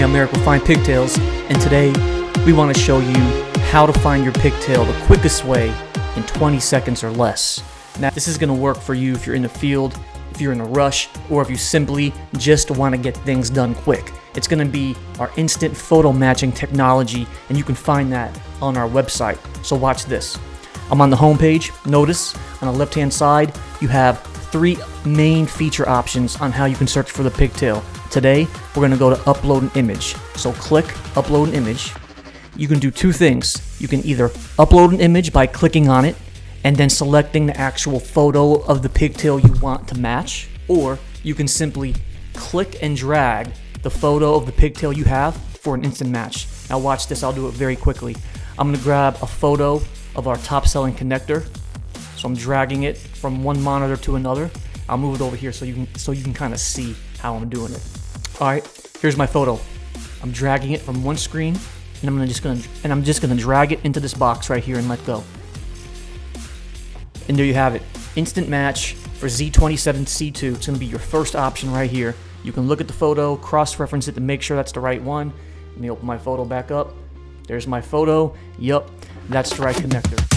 Hey, I'm Eric with Find Pigtails, and today we want to show you how to find your pigtail the quickest way in 20 seconds or less. Now, this is going to work for you if you're in the field, if you're in a rush, or if you simply just want to get things done quick. It's going to be our instant photo matching technology, and you can find that on our website. So watch this. I'm on the home page. Notice on the left hand side you have 3 main feature options on how you can search for the pigtail. Today we're going to go to upload an image. So click upload an image. You can do 2 things. You can either upload an image by clicking on it and then selecting the actual photo of the pigtail you want to match, or you can simply click and drag the photo of the pigtail you have for an instant match. Now watch this, I'll do it very quickly. I'm going to grab a photo of our top selling connector. So I'm dragging it from one monitor to another. I'll move it over here so you can kind of see how I'm doing it. All right, here's my photo. I'm dragging it from one screen, and I'm just gonna drag it into this box right here and let go. And there you have it. Instant match for Z27C2. It's gonna be your first option right here. You can look at the photo, cross-reference it to make sure that's the right one. Let me open my photo back up. There's my photo. Yup, that's the right connector.